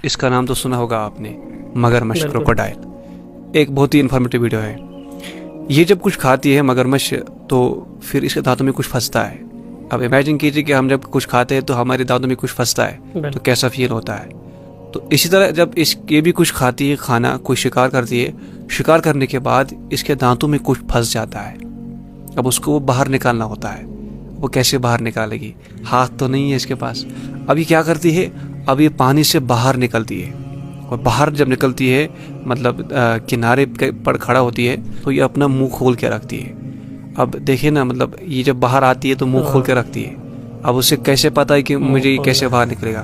اس کا نام تو سنا ہوگا آپ نے، مگرمچھ کروکوڈائل. ایک بہت ہی انفارمیٹیو ویڈیو ہے. یہ جب کچھ کھاتی ہے مگرمچھ تو پھر اس کے دانتوں میں کچھ پھنستا ہے. اب امیجن کیجیے کہ ہم جب کچھ کھاتے ہیں تو ہمارے دانتوں میں کچھ پھنستا ہے تو کیسا فیل ہوتا ہے. تو اسی طرح جب یہ بھی کچھ کھاتی ہے، کھانا کوئی شکار کرتی ہے، شکار کرنے کے بعد اس کے دانتوں میں کچھ پھنس جاتا ہے. اب اس کو وہ باہر نکالنا ہوتا ہے. وہ کیسے باہر نکالے گی؟ ہاتھ تو نہیں ہے اس کے پاس. اب یہ کیا کرتی ہے؟ اب یہ پانی سے باہر نکلتی ہے، اور باہر جب نکلتی ہے مطلب کنارے پر کھڑا ہوتی ہے تو یہ اپنا منہ کھول کے رکھتی ہے. اب دیکھیں نا، مطلب یہ جب باہر آتی ہے تو منہ کھول کے رکھتی ہے. اب اسے کیسے پتہ ہے کہ مجھے یہ کیسے باہر نکلے گا؟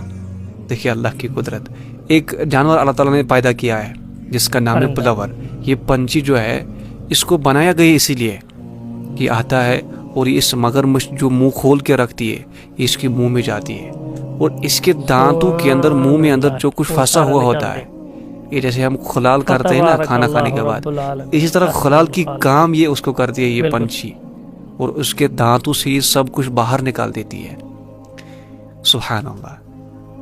دیکھیے اللہ کی قدرت. ایک جانور اللہ تعالیٰ نے پیدا کیا ہے جس کا نام ہے بلاور. یہ پنچھی جو ہے اس کو بنایا گیا اسی لیے کہ آتا ہے اور اس مگرمچھ جو منہ کھول کے رکھتی ہے یہ اس کے منہ میں جاتی ہے، اور اس کے دانتوں کے اندر منہ میں اندر جو کچھ پھنسا ہوا ہوتا ہے، یہ جیسے ہم خلال کرتے ہیں نا کھانا کھانے کے بعد، اسی طرح خلال کی کام یہ اس کو کرتی ہے یہ پنچھی، اور اس کے دانتوں سے یہ سب کچھ باہر نکال دیتی ہے. سبحان اللہ.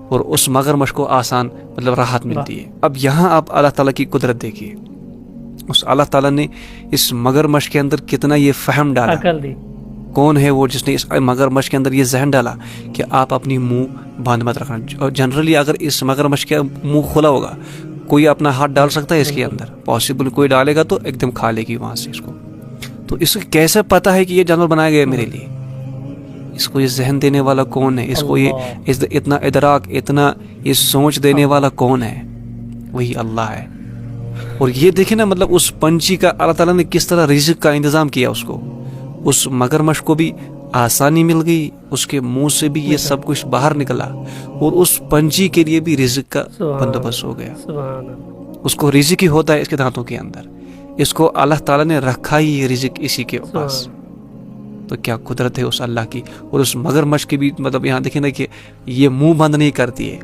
اور اس مگرمچھ کو آسان مطلب راحت ملتی ہے. اب یہاں آپ اللہ تعالیٰ کی قدرت دیکھیے. اس اللہ تعالیٰ نے اس مگرمچھ کے اندر کتنا یہ فہم ڈالا. کون ہے وہ جس نے اس مگرمچھ کے اندر یہ ذہن ڈالا کہ آپ اپنی منہ بند مت رکھنا. اور جنرلی اگر اس مگرمچھ کا منہ کھلا ہوگا، کوئی اپنا ہاتھ ڈال سکتا ہے اس کے اندر؟ پاسبل کوئی ڈالے گا تو ایک دم کھا لے گی وہاں سے اس کو. تو اس کو کیسے پتہ ہے کہ یہ جانور بنایا گیا میرے لیے؟ اس کو یہ ذہن دینے والا کون ہے؟ اس کو یہ اتنا ادراک، اتنا یہ سوچ دینے والا کون ہے؟ وہی اللہ ہے. اور یہ دیکھیں نا، مطلب اس پنچھی کا اللہ تعالیٰ نے کس طرح رزق کا انتظام کیا اس کو. اس مگرمچھ کو بھی آسانی مل گئی، اس کے منہ سے بھی یہ سب کچھ باہر نکلا، اور اس پنچھی کے لیے بھی رزق کا بندوبست ہو گیا. اس کو رزق ہی ہوتا ہے اس کے دانتوں کے اندر. اس کو اللہ تعالیٰ نے رکھا ہی یہ رزق اسی کے پاس. تو کیا قدرت ہے اس اللہ کی. اور اس مگرمچھ کی بھی مطلب یہاں دیکھیں نا کہ یہ منہ بند نہیں کرتی ہے،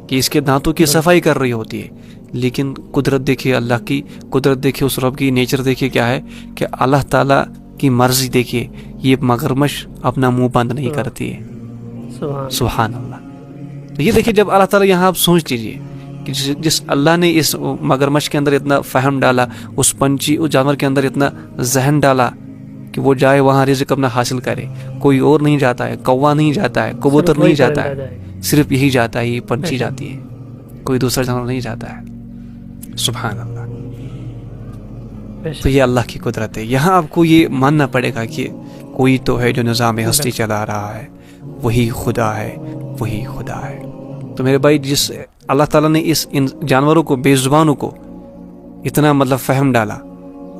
کہ اس کے دانتوں کی صفائی کر رہی ہوتی ہے، لیکن قدرت دیکھیے اللہ کی قدرت، دیکھیے اس رب کی نیچر، دیکھیے کیا ہے کہ اللہ تعالیٰ کی مرضی. دیکھیے یہ مگرمچھ اپنا منہ بند نہیں کرتی ہے. سبحان اللہ. تو یہ دیکھیے جب اللہ تعالیٰ یہاں آپ سوچ لیجیے کہ جس اللہ نے اس مگرمچھ کے اندر اتنا فہم ڈالا، اس پنچھی اس جانور کے اندر اتنا ذہن ڈالا کہ وہ جائے وہاں رزق اپنا حاصل کرے. کوئی اور نہیں جاتا ہے، کوا نہیں جاتا ہے، کبوتر نہیں جاتا ہے، صرف یہی جاتا ہے، یہ پنچھی جاتی ہے، کوئی دوسرا جانور نہیں جاتا ہے. سبحان اللہ. تو یہ اللہ کی قدرت ہے. یہاں آپ کو یہ ماننا پڑے گا کہ کوئی تو ہے جو نظام ہستی چلا رہا ہے، وہی خدا ہے، وہی خدا ہے. تو میرے بھائی، جس اللہ تعالیٰ نے ان جانوروں کو، بے زبانوں کو اتنا مطلب فہم ڈالا،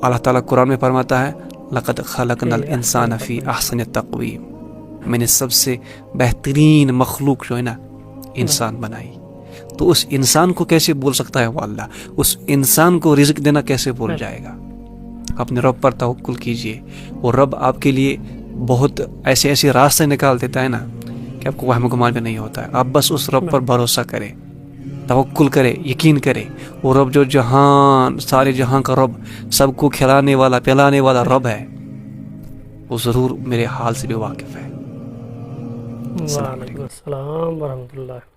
اللہ تعالیٰ قرآن میں فرماتا ہے لقد خلقنا الانسان فی احسن تقویم. میں نے سب سے بہترین مخلوق جو ہے نا انسان بنائی. تو اس انسان کو کیسے بول سکتا ہے وہ اللہ؟ اس انسان کو رزق دینا کیسے بول جائے گا؟ اپنے رب پر توکل کیجئے، اور رب آپ کے لیے بہت ایسے ایسے راستے نکال دیتا ہے نا کہ آپ کو وہم گمان بھی نہیں ہوتا ہے. آپ بس اس رب پر بھروسہ کریں، توکل کرے، یقین کرے. وہ رب جو جہان، سارے جہان کا رب، سب کو کھلانے والا پلانے والا رب ہے، وہ ضرور میرے حال سے بھی واقف ہے. وعلیکم السلام ورحمۃ اللہ.